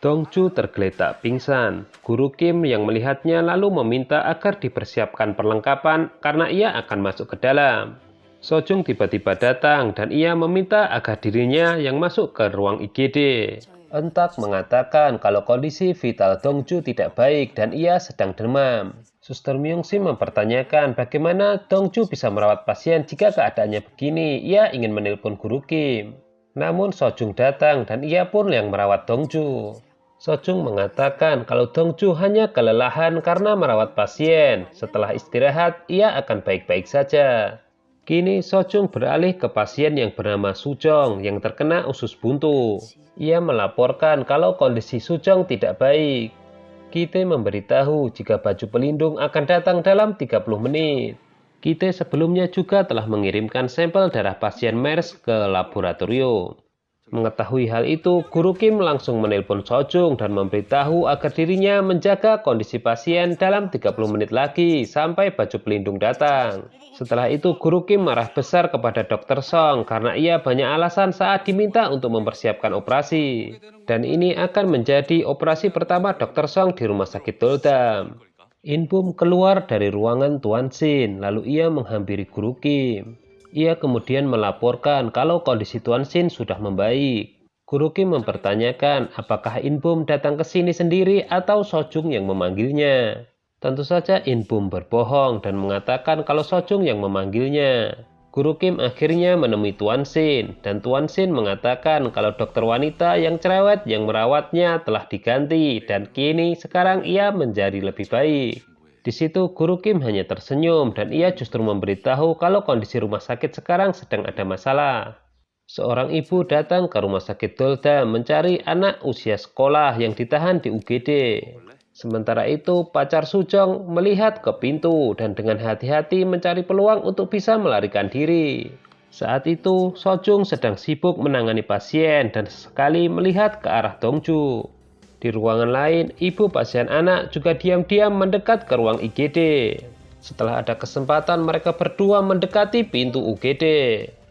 Dongju tergeletak pingsan. Guru Kim yang melihatnya lalu meminta agar dipersiapkan perlengkapan karena ia akan masuk ke dalam. Sojung tiba-tiba datang dan ia meminta agar dirinya yang masuk ke ruang IGD. Entak mengatakan kalau kondisi vital Dongju tidak baik dan ia sedang demam. Suster Myung-sim mempertanyakan bagaimana Dongju bisa merawat pasien jika keadaannya begini. Ia ingin menelpon Guru Kim. Namun Sojung datang dan ia pun yang merawat Dongju. Sojung mengatakan kalau Dongju hanya kelelahan karena merawat pasien. Setelah istirahat, ia akan baik-baik saja. Kini Sojung beralih ke pasien yang bernama Sujong yang terkena usus buntu. Ia melaporkan kalau kondisi Sujong tidak baik. Kite memberitahu jika baju pelindung akan datang dalam 30 menit. Kite sebelumnya juga telah mengirimkan sampel darah pasien MERS ke laboratorium. Mengetahui hal itu, Guru Kim langsung menelpon Sojung dan memberitahu agar dirinya menjaga kondisi pasien dalam 30 menit lagi sampai baju pelindung datang. Setelah itu, Guru Kim marah besar kepada Dr. Song karena ia banyak alasan saat diminta untuk mempersiapkan operasi. Dan ini akan menjadi operasi pertama Dr. Song di rumah sakit Doldam. In-bum keluar dari ruangan Tuan Shin, lalu ia menghampiri Guru Kim. Ia kemudian melaporkan kalau kondisi Tuan Shin sudah membaik. Guru Kim mempertanyakan apakah In-bum datang ke sini sendiri atau Sojung yang memanggilnya. Tentu saja In-bum berbohong dan mengatakan kalau Sojung yang memanggilnya. Guru Kim akhirnya menemui Tuan Shin dan Tuan Shin mengatakan kalau dokter wanita yang cerewet yang merawatnya telah diganti dan kini sekarang ia menjadi lebih baik. Di situ Guru Kim hanya tersenyum dan ia justru memberitahu kalau kondisi rumah sakit sekarang sedang ada masalah. Seorang ibu datang ke rumah sakit Doldam mencari anak usia sekolah yang ditahan di UGD. Sementara itu pacar Sujong melihat ke pintu dan dengan hati-hati mencari peluang untuk bisa melarikan diri. Saat itu Sojung sedang sibuk menangani pasien dan sesekali melihat ke arah Dongju. Di ruangan lain, ibu pasien anak juga diam-diam mendekat ke ruang IGD. Setelah ada kesempatan, mereka berdua mendekati pintu UGD.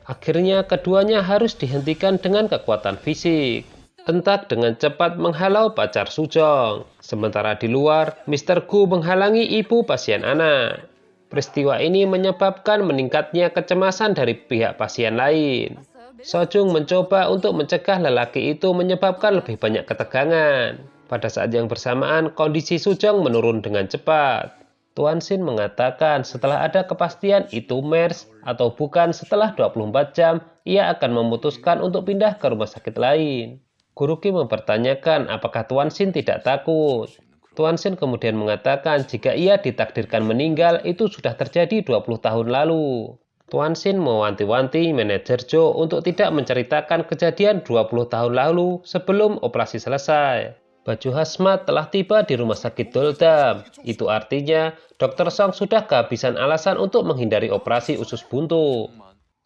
Akhirnya, keduanya harus dihentikan dengan kekuatan fisik. Entak dengan cepat menghalau pacar Sujong. Sementara di luar, Mr. Gu menghalangi ibu pasien anak. Peristiwa ini menyebabkan meningkatnya kecemasan dari pihak pasien lain. Sojung mencoba untuk mencegah lelaki itu menyebabkan lebih banyak ketegangan. Pada saat yang bersamaan, kondisi Sujong menurun dengan cepat. Tuan Shin mengatakan setelah ada kepastian itu MERS atau bukan setelah 24 jam, ia akan memutuskan untuk pindah ke rumah sakit lain. Guru Kim mempertanyakan apakah Tuan Shin tidak takut. Tuan Shin kemudian mengatakan jika ia ditakdirkan meninggal itu sudah terjadi 20 tahun lalu. Tuan Shin mewanti-wanti manajer Jo untuk tidak menceritakan kejadian 20 tahun lalu sebelum operasi selesai. Baju hazmat telah tiba di rumah sakit Doldam. Itu artinya Dr. Song sudah kehabisan alasan untuk menghindari operasi usus buntu.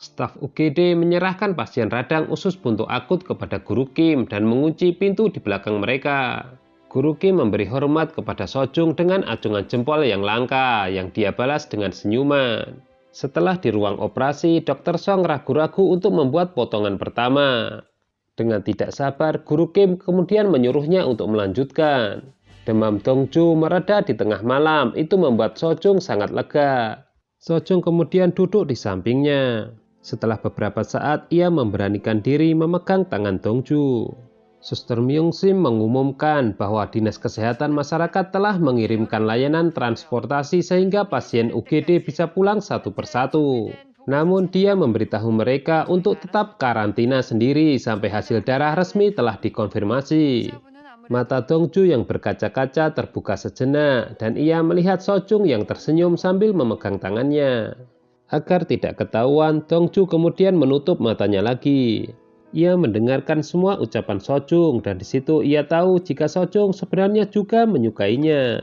Staf UGD menyerahkan pasien radang usus buntu akut kepada Guru Kim dan mengunci pintu di belakang mereka. Guru Kim memberi hormat kepada Sojung dengan acungan jempol yang langka yang dia balas dengan senyuman. Setelah di ruang operasi, Dr. Song ragu-ragu untuk membuat potongan pertama. Dengan tidak sabar, Guru Kim kemudian menyuruhnya untuk melanjutkan. Demam Dongju mereda di tengah malam, itu membuat Sojung sangat lega. Sojung kemudian duduk di sampingnya. Setelah beberapa saat, ia memberanikan diri memegang tangan Dongju. Suster Myung-sim mengumumkan bahwa Dinas Kesehatan Masyarakat telah mengirimkan layanan transportasi sehingga pasien UGD bisa pulang satu persatu. Namun dia memberitahu mereka untuk tetap karantina sendiri sampai hasil darah resmi telah dikonfirmasi. Mata Dongju yang berkaca-kaca terbuka sejenak dan ia melihat Sojung yang tersenyum sambil memegang tangannya. Agar tidak ketahuan, Dongju kemudian menutup matanya lagi. Ia mendengarkan semua ucapan Sojung dan di situ ia tahu jika Sojung sebenarnya juga menyukainya.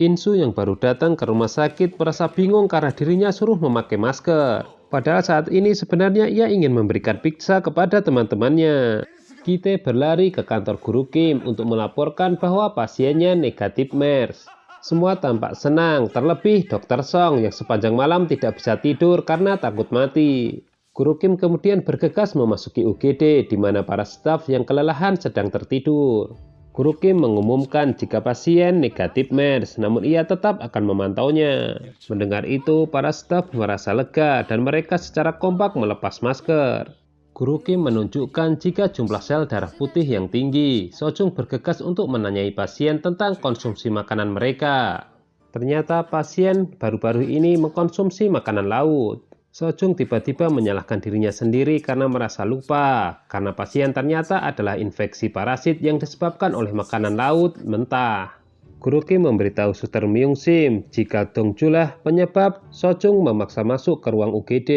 Insu yang baru datang ke rumah sakit merasa bingung karena dirinya suruh memakai masker. Padahal saat ini sebenarnya ia ingin memberikan pizza kepada teman-temannya. Kite berlari ke kantor Guru Kim untuk melaporkan bahwa pasiennya negatif MERS. Semua tampak senang, terlebih Dr. Song yang sepanjang malam tidak bisa tidur karena takut mati. Guru Kim kemudian bergegas memasuki UGD di mana para staf yang kelelahan sedang tertidur. Guru Kim mengumumkan jika pasien negatif MERS, namun ia tetap akan memantaunya. Mendengar itu, para staf merasa lega dan mereka secara kompak melepas masker. Guru Kim menunjukkan jika jumlah sel darah putih yang tinggi. Sojung bergegas untuk menanyai pasien tentang konsumsi makanan mereka. Ternyata pasien baru-baru ini mengkonsumsi makanan laut. Sojung tiba-tiba menyalahkan dirinya sendiri karena merasa lupa, karena pasien ternyata adalah infeksi parasit yang disebabkan oleh makanan laut mentah. Guru Kim memberitahu Suster Myung Sim jika Dongju lah penyebab. Sojung memaksa masuk ke ruang UGD.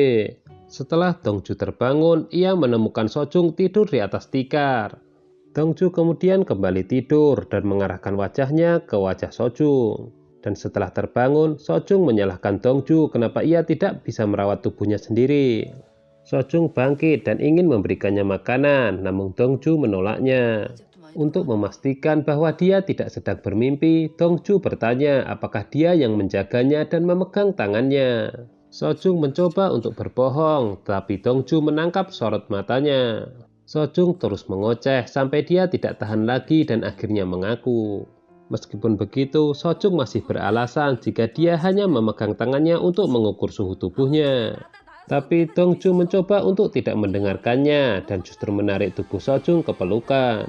Setelah Dongju terbangun, ia menemukan Sojung tidur di atas tikar. Dongju kemudian kembali tidur dan mengarahkan wajahnya ke wajah Sojung. Dan setelah terbangun, Sojung menyalahkan Dongju kenapa ia tidak bisa merawat tubuhnya sendiri. Sojung bangkit dan ingin memberikannya makanan, namun Dongju menolaknya. Untuk memastikan bahwa dia tidak sedang bermimpi, Dongju bertanya apakah dia yang menjaganya dan memegang tangannya. Sojung mencoba untuk berbohong, tapi Dongju menangkap sorot matanya. Sojung terus mengoceh sampai dia tidak tahan lagi dan akhirnya mengaku. Meskipun begitu, Sojung masih beralasan jika dia hanya memegang tangannya untuk mengukur suhu tubuhnya. Tapi Dongju mencoba untuk tidak mendengarkannya dan justru menarik tubuh Sojung ke pelukan.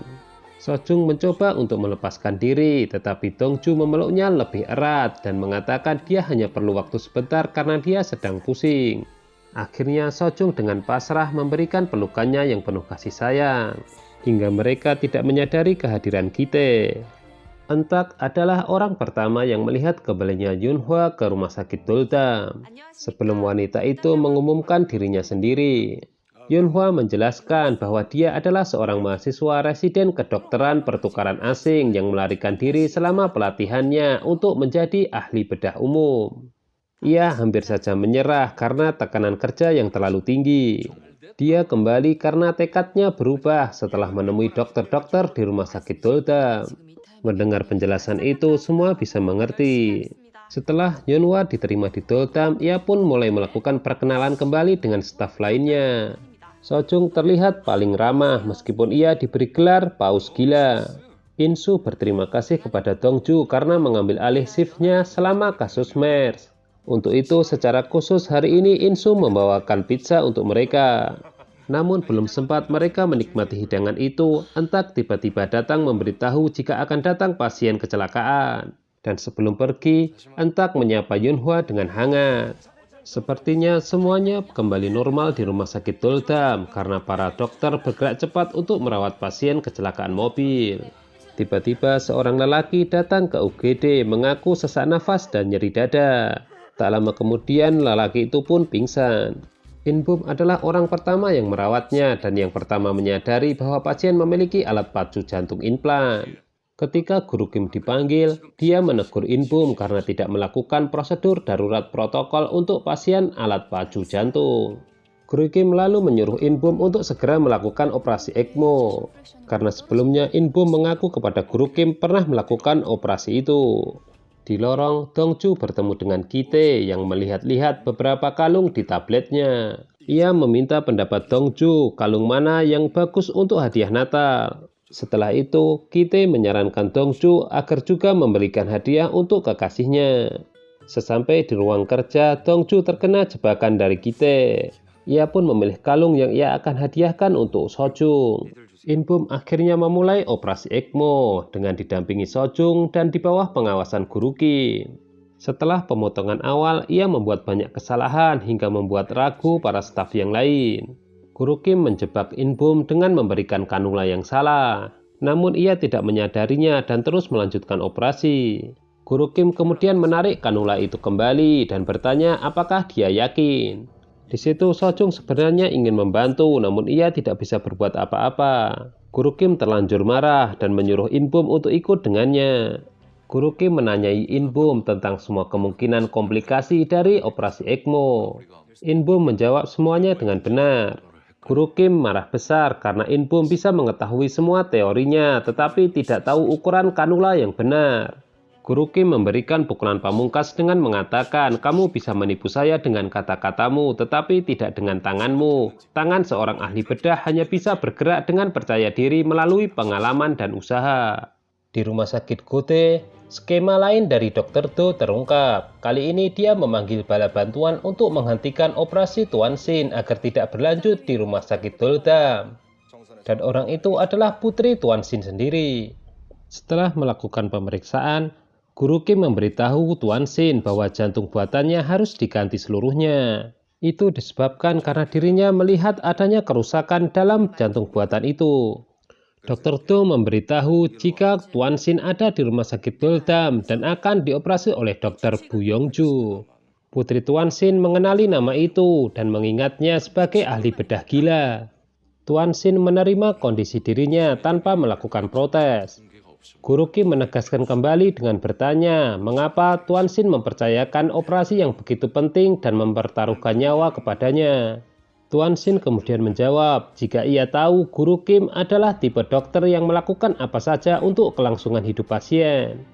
Sojung mencoba untuk melepaskan diri, tetapi Dongju memeluknya lebih erat dan mengatakan dia hanya perlu waktu sebentar karena dia sedang pusing. Akhirnya Sojung dengan pasrah memberikan pelukannya yang penuh kasih sayang, hingga mereka tidak menyadari kehadiran Kite. Entak adalah orang pertama yang melihat kembalinya Yunhwa ke rumah sakit Doldam, sebelum wanita itu mengumumkan dirinya sendiri. Yunhwa menjelaskan bahwa dia adalah seorang mahasiswa residen kedokteran pertukaran asing yang melarikan diri selama pelatihannya untuk menjadi ahli bedah umum. Ia hampir saja menyerah karena tekanan kerja yang terlalu tinggi. Dia kembali karena tekadnya berubah setelah menemui dokter-dokter di rumah sakit Doldam. Mendengar penjelasan itu, semua bisa mengerti. Setelah Yunhwa diterima di Doldam, ia pun mulai melakukan perkenalan kembali dengan staf lainnya. Sojung terlihat paling ramah meskipun ia diberi gelar paus gila. Insu berterima kasih kepada Dongju karena mengambil alih shiftnya selama kasus MERS. Untuk itu, secara khusus hari ini Insu membawakan pizza untuk mereka. Namun belum sempat mereka menikmati hidangan itu, Entak tiba-tiba datang memberitahu jika akan datang pasien kecelakaan. Dan sebelum pergi, Entak menyapa Yunhwa dengan hangat. Sepertinya semuanya kembali normal di rumah sakit Doldam karena para dokter bergerak cepat untuk merawat pasien kecelakaan mobil. Tiba-tiba seorang lelaki datang ke UGD mengaku sesak nafas dan nyeri dada. Tak lama kemudian lelaki itu pun pingsan. Inbum adalah orang pertama yang merawatnya dan yang pertama menyadari bahwa pasien memiliki alat pacu jantung implan. Ketika Guru Kim dipanggil, dia menegur Inbum karena tidak melakukan prosedur darurat protokol untuk pasien alat pacu jantung. Guru Kim lalu menyuruh Inbum untuk segera melakukan operasi ECMO, karena sebelumnya Inbum mengaku kepada Guru Kim pernah melakukan operasi itu. Di lorong, Dongju bertemu dengan Kite yang melihat-lihat beberapa kalung di tabletnya. Ia meminta pendapat Dongju kalung mana yang bagus untuk hadiah Natal. Setelah itu, Kite menyarankan Dongju agar juga memberikan hadiah untuk kekasihnya. Sesampai di ruang kerja, Dongju terkena jebakan dari Kite. Ia pun memilih kalung yang ia akan hadiahkan untuk Sojung. Inbum akhirnya memulai operasi ECMO dengan didampingi Sojung dan di bawah pengawasan Guru Kim. Setelah pemotongan awal, ia membuat banyak kesalahan hingga membuat ragu para staf yang lain. Guru Kim menjebak Inbum dengan memberikan kanula yang salah. Namun ia tidak menyadarinya dan terus melanjutkan operasi. Guru Kim kemudian menarik kanula itu kembali dan bertanya apakah dia yakin. Di situ Sojung sebenarnya ingin membantu, namun ia tidak bisa berbuat apa-apa. Guru Kim terlanjur marah dan menyuruh Inbum untuk ikut dengannya. Guru Kim menanyai Inbum tentang semua kemungkinan komplikasi dari operasi ECMO. Inbum menjawab semuanya dengan benar. Guru Kim marah besar karena Inbum bisa mengetahui semua teorinya, tetapi tidak tahu ukuran kanula yang benar. Guru Kim memberikan pukulan pamungkas dengan mengatakan, kamu bisa menipu saya dengan kata-katamu, tetapi tidak dengan tanganmu. Tangan seorang ahli bedah hanya bisa bergerak dengan percaya diri melalui pengalaman dan usaha. Di rumah sakit Gote, skema lain dari Dr. Do terungkap. Kali ini dia memanggil bala bantuan untuk menghentikan operasi Tuan Shin agar tidak berlanjut di rumah sakit Doldam. Dan orang itu adalah putri Tuan Shin sendiri. Setelah melakukan pemeriksaan, Guru Kim memberitahu Tuan Shin bahwa jantung buatannya harus diganti seluruhnya. Itu disebabkan karena dirinya melihat adanya kerusakan dalam jantung buatan itu. Dr. Do memberitahu jika Tuan Shin ada di rumah sakit Doldam dan akan dioperasi oleh Dr. Bu Yongju. Putri Tuan Shin mengenali nama itu dan mengingatnya sebagai ahli bedah gila. Tuan Shin menerima kondisi dirinya tanpa melakukan protes. Guru Kim menegaskan kembali dengan bertanya mengapa Tuan Shin mempercayakan operasi yang begitu penting dan mempertaruhkan nyawa kepadanya. Tuan Shin kemudian menjawab jika ia tahu Guru Kim adalah tipe dokter yang melakukan apa saja untuk kelangsungan hidup pasien.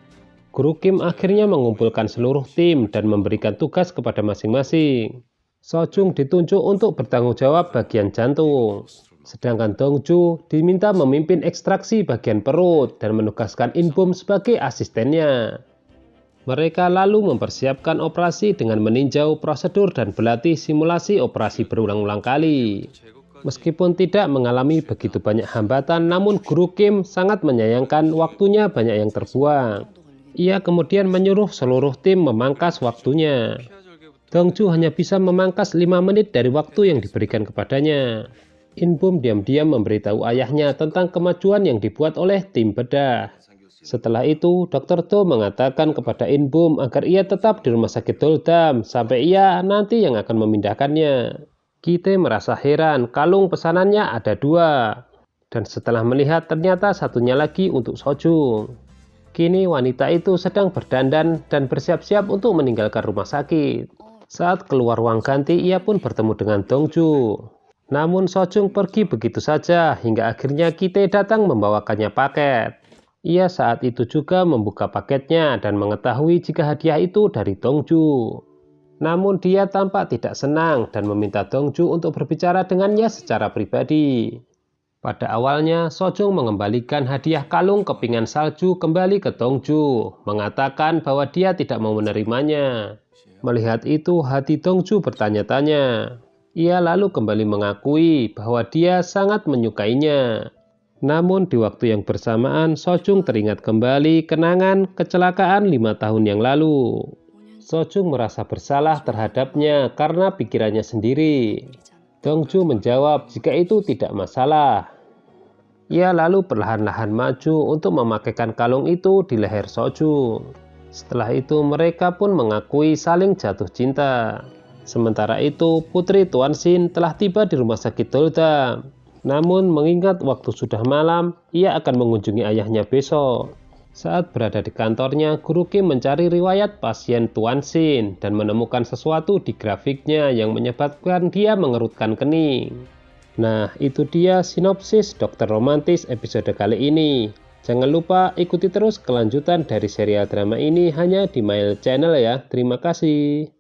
Guru Kim akhirnya mengumpulkan seluruh tim dan memberikan tugas kepada masing-masing. Sojung ditunjuk untuk bertanggung jawab bagian jantung. Sedangkan Dongju diminta memimpin ekstraksi bagian perut dan menugaskan In-bum sebagai asistennya. Mereka lalu mempersiapkan operasi dengan meninjau prosedur dan berlatih simulasi operasi berulang-ulang kali. Meskipun tidak mengalami begitu banyak hambatan, namun Guru Kim sangat menyayangkan waktunya banyak yang terbuang. Ia kemudian menyuruh seluruh tim memangkas waktunya. Dongju hanya bisa memangkas 5 menit dari waktu yang diberikan kepadanya. In-bum diam-diam memberitahu ayahnya tentang kemajuan yang dibuat oleh tim bedah. Setelah itu, Dr. Do mengatakan kepada In-bum agar ia tetap di rumah sakit Doldam sampai ia nanti yang akan memindahkannya. Kite merasa heran, kalung pesanannya ada 2. Dan setelah melihat ternyata satunya lagi untuk Sojung. Kini wanita itu sedang berdandan dan bersiap-siap untuk meninggalkan rumah sakit. Saat keluar ruang ganti, ia pun bertemu dengan Dongju. Namun Sojung pergi begitu saja hingga akhirnya Kite datang membawakannya paket. Ia saat itu juga membuka paketnya dan mengetahui jika hadiah itu dari Dongju. Namun dia tampak tidak senang dan meminta Dongju untuk berbicara dengannya secara pribadi. Pada awalnya, Sojung mengembalikan hadiah kalung kepingan salju kembali ke Dongju, mengatakan bahwa dia tidak mau menerimanya. Melihat itu, hati Dongju bertanya-tanya. Ia lalu kembali mengakui bahwa dia sangat menyukainya. Namun di waktu yang bersamaan, Sojung teringat kembali kenangan kecelakaan 5 tahun yang lalu. Sojung merasa bersalah terhadapnya karena pikirannya sendiri. Dongju menjawab jika itu tidak masalah. Ia lalu perlahan-lahan maju untuk memakaikan kalung itu di leher Sojung. Setelah itu mereka pun mengakui saling jatuh cinta. Sementara itu, putri Tuan Shin telah tiba di rumah sakit Doldam. Namun mengingat waktu sudah malam, ia akan mengunjungi ayahnya besok. Saat berada di kantornya, Guru Kim mencari riwayat pasien Tuan Shin dan menemukan sesuatu di grafiknya yang menyebabkan dia mengerutkan kening. Nah, itu dia sinopsis Dokter Romantis episode kali ini. Jangan lupa ikuti terus kelanjutan dari serial drama ini hanya di Mail Channel ya. Terima kasih.